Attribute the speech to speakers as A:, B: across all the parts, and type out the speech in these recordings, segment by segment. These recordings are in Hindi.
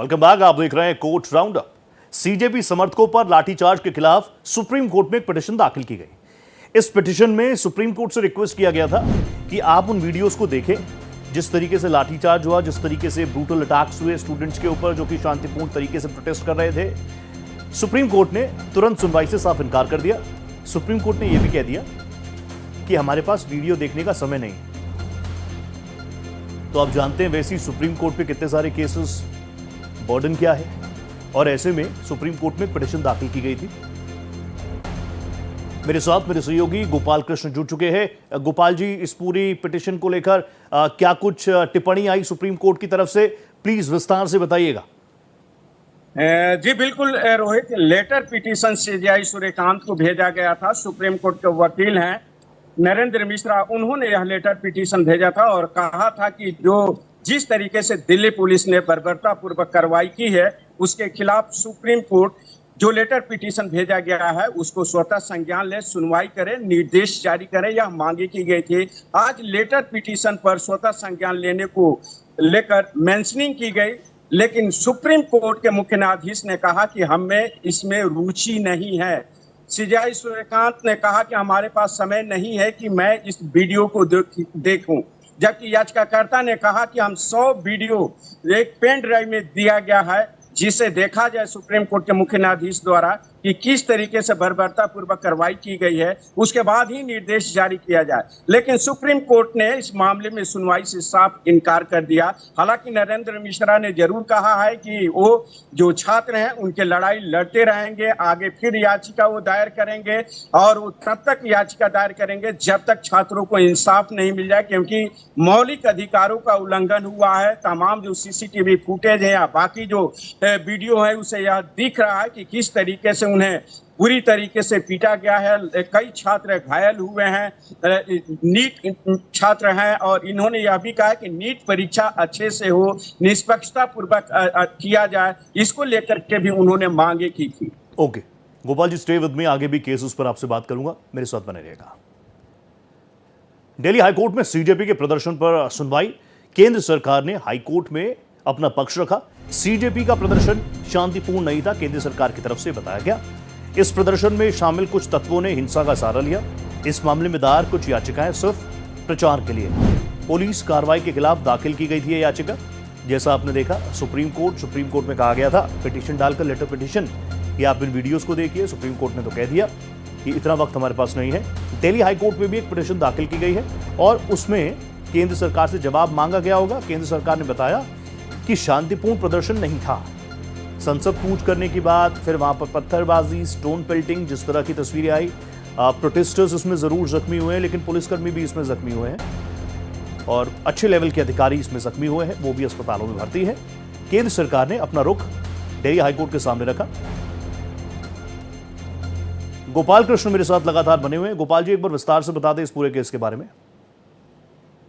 A: Welcome back. आप देख रहे हैं कोर्ट राउंडअप। सीजेपी समर्थकों पर लाठीचार्ज के खिलाफ सुप्रीम कोर्ट में एक पिटीशन दाखिल की गई। इस पिटीशन में सुप्रीम कोर्ट से रिक्वेस्ट किया गया था कि आप उन वीडियोस को देखें जिस तरीके से लाठीचार्ज हुआ, जिस तरीके से ब्रूटल अटैक्स हुए स्टूडेंट्स के ऊपर जो कि शांतिपूर्ण तरीके से प्रोटेस्ट कर रहे थे। सुप्रीम कोर्ट ने तुरंत सुनवाई से साफ इनकार कर दिया। सुप्रीम कोर्ट ने यह भी कह दिया कि हमारे पास वीडियो देखने का समय नहीं। तो आप जानते हैं वैसे ही सुप्रीम कोर्ट पे कितने सारे केसेस, बर्डन क्या है, और ऐसे में सुप्रीम कोर्ट में पिटीशन दाखिल की गई थी। मेरे साथ मेरे सहयोगी गोपाल कृष्ण जुड़ चुके हैं। गोपाल जी, इस पूरी पिटीशन को लेकर क्या कुछ टिप्पणी आई सुप्रीम कोर्ट की तरफ से, प्लीज विस्तार से बताइएगा।
B: जी बिल्कुल Rohit, letter petition CJI Suryakant को भेजा गया था। सुप्रीम कोर्ट के वकील हैं नरेंद्र मिश्रा, उन्होंने यह लेटर पिटीशन भेजा था और कहा था कि जिस तरीके से दिल्ली पुलिस ने बर्बरतापूर्वक कार्रवाई की है उसके खिलाफ सुप्रीम कोर्ट जो लेटर पिटीशन भेजा गया है उसको स्वतः संज्ञान ले, सुनवाई करे, निर्देश जारी करे, यह मांगी की गई थी। आज लेटर पिटीशन पर स्वतः संज्ञान लेने को लेकर मेंशनिंग की गई, लेकिन सुप्रीम कोर्ट के मुख्य न्यायाधीश ने कहा कि हमें इसमें रुचि नहीं है। सीजेआई सूर्यकांत ने कहा कि हमारे पास समय नहीं है कि मैं इस वीडियो को देखूं, जबकि याचिकाकर्ता ने कहा कि हम 100 वीडियो एक पेन ड्राइव में दिया गया है जिसे देखा जाए सुप्रीम कोर्ट के मुख्य न्यायाधीश द्वारा कि किस तरीके से बर्बरतापूर्वक कार्रवाई की गई है, उसके बाद ही निर्देश जारी किया जाए। लेकिन सुप्रीम कोर्ट ने इस मामले में सुनवाई से साफ इनकार कर दिया। हालांकि नरेंद्र मिश्रा ने जरूर कहा है कि वो जो छात्र हैं उनके लड़ाई लड़ते रहेंगे, आगे फिर याचिका वो दायर करेंगे और वो तब तक याचिका दायर करेंगे जब तक छात्रों को इंसाफ नहीं मिल जाए, क्योंकि मौलिक अधिकारों का उल्लंघन हुआ है। तमाम जो सीसीटीवी फुटेज है या बाकी जो वीडियो है उसे यह दिख रहा है कि किस तरीके से उन्हें बुरी तरीके से पीटा गया है। कई छात्र घायल हुए हैं, नीट छात्र हैं, और इन्होंने यह भी कहा कि नीट परीक्षा अच्छे से हो, निष्पक्षता पूर्वक किया जाए, इसको लेकर के भी उन्होंने मांगे की थी।
A: Okay Gopal ji, stay with me, आगे भी केसेस पर आपसे बात करूंगा, मेरे साथ बने रहिएगा। दिल्ली हाईकोर्ट में सीजेपी के प्रदर्शन पर सुनवाई। केंद्र सरकार ने हाईकोर्ट में अपना पक्ष रखा। सीजेपी का प्रदर्शन शांतिपूर्ण नहीं था, केंद्र सरकार की तरफ से बताया गया। इस प्रदर्शन में शामिल कुछ तत्वों ने हिंसा का सहारा लिया। इस मामले में दायर कुछ याचिकाएं सिर्फ प्रचार के लिए, पुलिस कार्रवाई के खिलाफ दाखिल की गई थी। यह याचिका जैसा आपने देखा सुप्रीम कोर्ट में कहा गया था पिटीशन डालकर, लेटर पिटीशन, ये आप इन वीडियोस को देखिए। सुप्रीम कोर्ट ने तो कह दिया कि इतना वक्त हमारे पास नहीं है। दिल्ली हाईकोर्ट में भी एक पिटीशन दाखिल की गई है और उसमें केंद्र सरकार से जवाब मांगा गया होगा। केंद्र सरकार ने बताया कि शांतिपूर्ण प्रदर्शन नहीं था। संसद कूच करने की बात, फिर वहां पर पत्थरबाजी, स्टोन पेल्टिंग, जिस तरह की तस्वीरें आई, प्रोटेस्टर्स इसमें जरूर जख्मी हुए हैं, लेकिन पुलिसकर्मी भी इसमें जख्मी हुए हैं और अच्छे लेवल के अधिकारी इसमें जख्मी हुए हैं, वो भी अस्पतालों में भर्ती है। केंद्र सरकार ने अपना रुख दिल्ली हाईकोर्ट के सामने रखा। गोपाल कृष्ण मेरे साथ लगातार बने हुए हैं। गोपाल जी, एक बार विस्तार से बता दें इस पूरे केस के बारे में।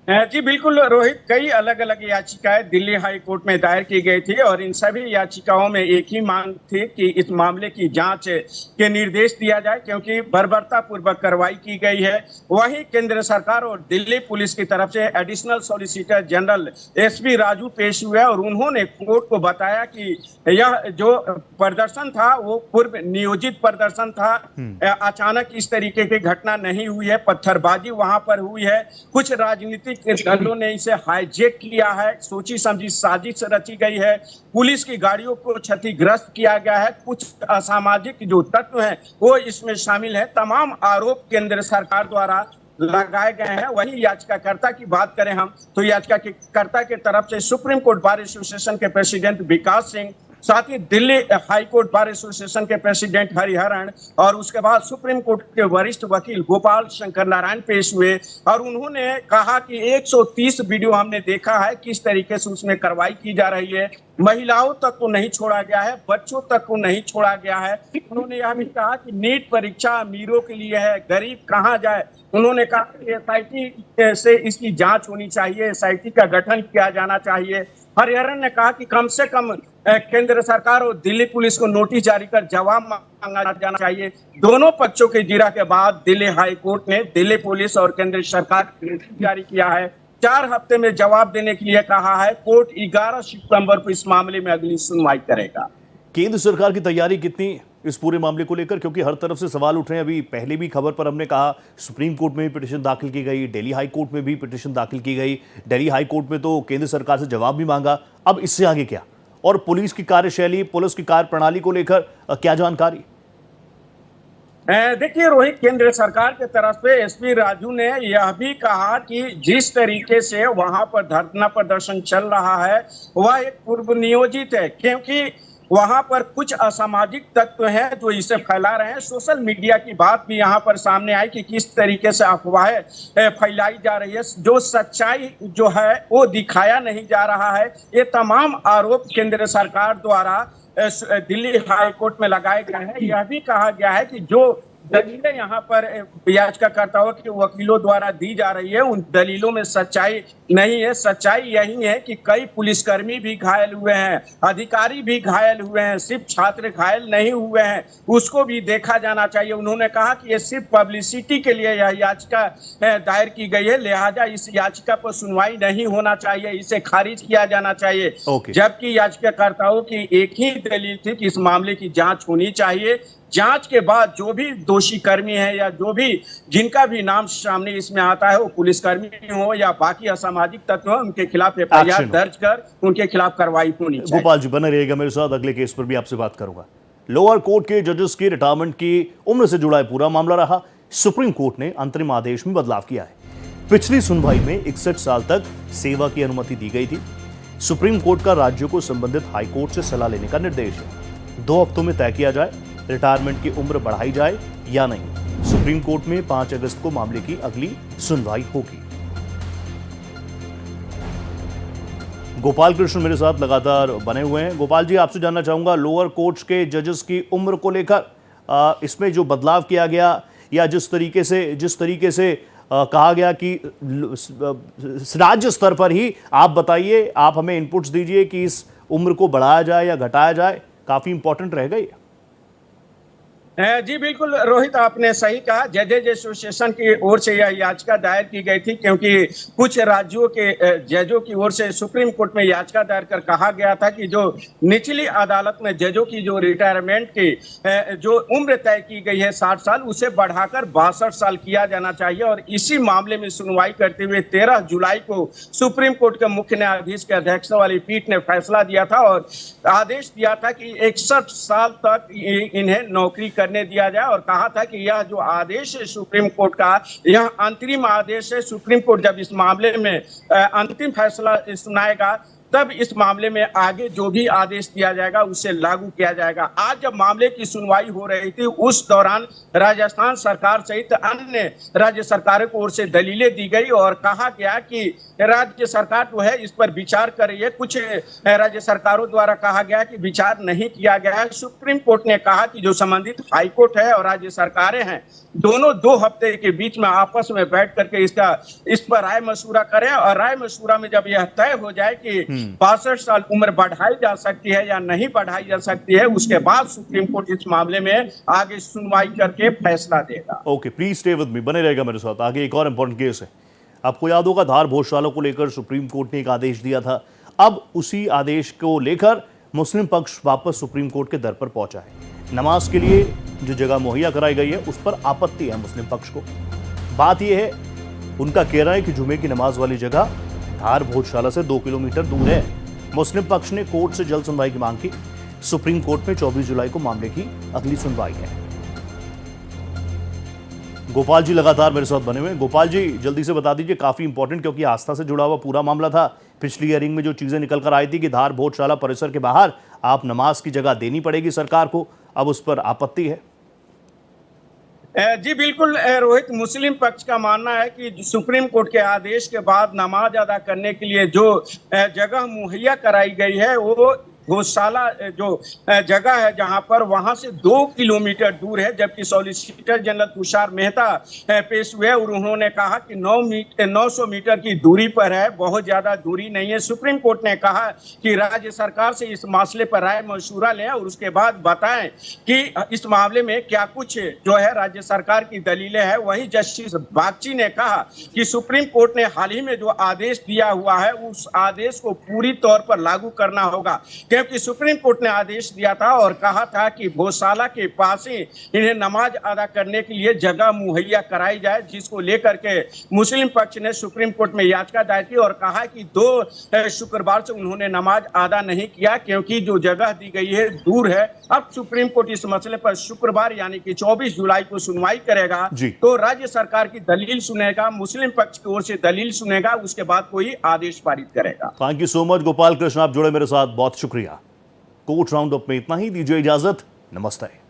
B: जी बिल्कुल रोहित, कई अलग अलग याचिकाएं दिल्ली हाई कोर्ट में दायर की गई थी और इन सभी याचिकाओं में एक ही मांग थी कि इस मामले की जांच के निर्देश दिया जाए, क्योंकि बर्बरतापूर्वक कार्रवाई की गई है। वहीं केंद्र सरकार और दिल्ली पुलिस की तरफ से additional solicitor general SP Raju पेश हुए और उन्होंने कोर्ट को बताया कि यह जो प्रदर्शन था वो पूर्व नियोजित प्रदर्शन था। अचानक इस तरीके की घटना नहीं हुई है, पत्थरबाजी वहां पर हुई है, कुछ राजनीतिक दलों ने इसे हाईजैक किया है, सोची समझी साजिश रची गई है, पुलिस की गाड़ियों को क्षतिग्रस्त किया गया है, कुछ असामाजिक जो तत्व हैं वो इसमें शामिल है। तमाम आरोप केंद्र सरकार द्वारा लगाए गए हैं। वही याचिकाकर्ता की बात करें हम तो याचिकाकर्ता की तरफ से सुप्रीम कोर्ट बार एसोसिएशन के प्रेसिडेंट विकास सिंह, साथ ही दिल्ली हाईकोर्ट बार एसोसिएशन के प्रेसिडेंट हरिहरन और उसके बाद सुप्रीम कोर्ट के वरिष्ठ वकील गोपाल शंकर नारायण पेश हुए और उन्होंने कहा कि 130 वीडियो हमने देखा है, किस तरीके से उसमें कार्रवाई की जा रही है, महिलाओं तक को नहीं छोड़ा गया है, बच्चों तक को नहीं छोड़ा गया है। उन्होंने यह भी कहा कि नीट परीक्षा अमीरों के लिए है, गरीब कहाँ जाए। उन्होंने कहा कि एसआईटी से इसकी जांच होनी चाहिए, एसआईटी का गठन किया जाना चाहिए। हरिहरन ने कहा कि कम से कम केंद्र सरकार और दिल्ली पुलिस को नोटिस जारी कर जवाब मांगा जाना चाहिए। दोनों पक्षों के जिरा के बाद दिल्ली हाई कोर्ट ने दिल्ली पुलिस और केंद्र सरकार को नोटिस जारी किया है 4 हफ्ते में जवाब देने के लिए कहा है। कोर्ट 11 सितंबर को इस मामले में अगली सुनवाई करेगा।
A: केंद्र सरकार की तैयारी कितनी इस पूरे मामले को लेकर, क्योंकि हर तरफ से सवाल उठ रहे हैं। अभी पहले भी खबर पर हमने कहा सुप्रीम कोर्ट में भी पिटीशन दाखिल की गई, दिल्ली हाई कोर्ट में भी पिटीशन दाखिल की गई। दिल्ली हाई कोर्ट में तो केंद्र सरकार से जवाब भी मांगा। अब इससे आगे क्या, और पुलिस की कार्यशैली, पुलिस की कार्यप्रणाली को लेकर क्या जानकारी?
B: देखिए रोहित, केंद्र सरकार की तरफ से एसपी राजू ने यह भी कहा कि जिस तरीके से वहां पर धरना प्रदर्शन चल रहा है वह एक पूर्व नियोजित है, क्योंकि वहां पर कुछ असामाजिक तत्व हैं जो इसे फैला रहे हैं। सोशल मीडिया की बात भी यहां पर सामने आई कि किस तरीके से अफवाहें फैलाई जा रही है, जो सच्चाई जो है वो दिखाया नहीं जा रहा है। ये तमाम आरोप केंद्र सरकार द्वारा दिल्ली हाई कोर्ट में लगाए गए हैं। यह भी कहा गया है कि जो दलीलें यहाँ पर याचिकाकर्ताओं के वकीलों द्वारा दी जा रही है उन दलीलों में सच्चाई नहीं है। सच्चाई यही है कि कई पुलिसकर्मी भी घायल हुए हैं, अधिकारी भी घायल हुए हैं, सिर्फ छात्र घायल नहीं हुए हैं, उसको भी देखा जाना चाहिए। उन्होंने कहा कि ये सिर्फ पब्लिसिटी के लिए यह याचिका दायर की गई है, लिहाजा इस याचिका पर सुनवाई नहीं होना चाहिए, इसे खारिज किया जाना चाहिए। जबकि याचिकाकर्ताओं की एक ही दलील थी कि इस मामले की जांच होनी चाहिए। जांच के बाद जो भी दोषी कर्मी है या जो भी जिनका भी नाम सामने इसमें आता है, वो पुलिसकर्मी हो या बाकी असामाजिक तत्व हो, उनके खिलाफ एफआईआर दर्ज कर उनके खिलाफ कार्रवाई होनी चाहिए।
A: गोपाल जी बने रहिएगा मेरे साथ, अगले केस पर भी आपसे बात करूंगा। लोअर कोर्ट के जजेस की रिटायरमेंट की उम्र से जुड़ा पूरा मामला रहा। सुप्रीम कोर्ट ने अंतरिम आदेश में बदलाव किया है। पिछली सुनवाई में 61 साल तक सेवा की अनुमति दी गई थी। सुप्रीम कोर्ट का राज्यों को संबंधित हाई कोर्ट से सलाह लेने का निर्देश है। 2 हफ्तों में तय किया जाए रिटायरमेंट की उम्र बढ़ाई जाए या नहीं। सुप्रीम कोर्ट में 5 अगस्त को मामले की अगली सुनवाई होगी। गोपाल कृष्ण मेरे साथ लगातार बने हुए हैं। गोपाल जी, आपसे जानना चाहूंगा लोअर कोर्ट्स के जजेस की उम्र को लेकर इसमें जो बदलाव किया गया या जिस तरीके से कहा गया कि राज्य स्तर पर ही आप बताइए, आप हमें इनपुट्स दीजिए कि इस उम्र को बढ़ाया जाए या घटाया जाए, काफी इंपॉर्टेंट रहेगा ये।
B: जी बिल्कुल रोहित, आपने सही कहा। जजेज एसोसिएशन की ओर से यह याचिका दायर की गई थी, क्योंकि कुछ राज्यों के जजों की ओर से सुप्रीम कोर्ट में याचिका दायर कर कहा गया था कि जो निचली अदालत में जजों की जो रिटायरमेंट की जो उम्र तय की गई है 60 साल, उसे बढ़ाकर 62 साल किया जाना चाहिए। और इसी मामले में सुनवाई करते हुए 13 जुलाई को सुप्रीम कोर्ट के मुख्य न्यायाधीश की अध्यक्षता वाली पीठ ने फैसला दिया था और आदेश दिया था कि 61 साल तक इन्हें नौकरी करने दिया जाए। और कहा था कि यह जो आदेश है सुप्रीम कोर्ट का, यह अंतरिम आदेश है। सुप्रीम कोर्ट जब इस मामले में अंतिम फैसला सुनाएगा तब इस मामले में आगे जो भी आदेश दिया जाएगा उसे लागू किया जाएगा। आज जब मामले की सुनवाई हो रही थी उस दौरान राजस्थान सरकार सहित अन्य राज्य सरकारों की ओर से दलीलें दी गई और कहा गया कि राज्य सरकार जो है इस पर विचार कर रही है। कुछ राज्य सरकारों द्वारा कहा गया कि विचार नहीं किया गया है। सुप्रीम कोर्ट ने कहा कि जो संबंधित हाई कोर्ट है और राज्य सरकारें हैं, दोनों 2 हफ्ते के बीच में आपस में बैठ करके इस पर राय मशूरा करें और राय मशूरा में जब यह तय हो जाए कि 62 साल उम्र बढ़ाई जा सकती है या नहीं बढ़ाई जा सकती है, उसके बाद सुप्रीम कोर्ट इस मामले में आगे सुनवाई करके फैसला देगा।
A: ओके, प्लीज स्टे विद मी, बने रहेगा मेरे साथ। आगे एक और इंपॉर्टेंट केस है। आपको याद होगा धार भोजशाला को लेकर सुप्रीम कोर्ट ने एक आदेश दिया था। अब उसी आदेश को लेकर मुस्लिम पक्ष वापस सुप्रीम कोर्ट के दर पर पहुंचा है। नमाज के लिए जो जगह मुहैया कराई गई है उस पर आपत्ति है मुस्लिम पक्ष को। बात यह है, उनका कहना है कि जुमे की नमाज वाली जगह धार भोजशाला से 2 किलोमीटर दूर है। मुस्लिम पक्ष ने कोर्ट से जल्द सुनवाई की मांग की। सुप्रीम कोर्ट में 24 जुलाई को मामले की अगली सुनवाई है। गोपाल जी लगातार मेरे साथ बने हुए हैं। गोपाल जी, जल्दी से बता दीजिए, काफी इंपॉर्टेंट, क्योंकि आस्था से जुड़ा हुआ पूरा मामला था। पिछली हियरिंग में जो चीजें निकल कर आई थी कि धार भोजशाला परिसर के बाहर आप नमाज की जगह देनी पड़ेगी सरकार को, अब उस पर आपत्ति है।
B: जी बिल्कुल रोहित, मुस्लिम पक्ष का मानना है कि सुप्रीम कोर्ट के आदेश के बाद नमाज अदा करने के लिए जो जगह मुहैया कराई गई है वो गौशाला जो जगह है जहां पर, वहां से 2 किलोमीटर दूर है, जबकि सॉलिसिटर जनरल तुषार मेहता पेश हुए और उन्होंने कहा कि 900 मीटर की दूरी पर है, बहुत ज्यादा दूरी नहीं है। सुप्रीम कोर्ट ने कहा कि राज्य सरकार से इस मसले पर राय मशूरा लें और उसके बाद बताएं कि इस मामले में क्या कुछ जो है राज्य सरकार की दलीलें हैं। वहीं जस्टिस बागची ने कहा कि सुप्रीम कोर्ट ने हाल ही में जो आदेश दिया हुआ है उस आदेश को पूरी तौर पर लागू करना होगा, क्योंकि सुप्रीम कोर्ट ने आदेश दिया था और कहा था कि गौशाला के पास ही इन्हें नमाज अदा करने के लिए जगह मुहैया कराई जाए, जिसको लेकर के मुस्लिम पक्ष ने सुप्रीम कोर्ट में याचिका दायर की और कहा कि 2 शुक्रवार से उन्होंने नमाज अदा नहीं किया क्योंकि जो जगह दी गई है दूर है। अब सुप्रीम कोर्ट इस मसले पर शुक्रवार यानी कि 24 जुलाई को सुनवाई करेगा, तो राज्य सरकार की दलील सुनेगा, मुस्लिम पक्ष की ओर से दलील सुनेगा, उसके बाद कोई आदेश पारित करेगा।
A: Thank you so much Gopal Krishna, आप जुड़े मेरे साथ, बहुत शुक्रिया। कोर्ट राउंड अप में इतना ही, दीजिए इजाजत, नमस्ते।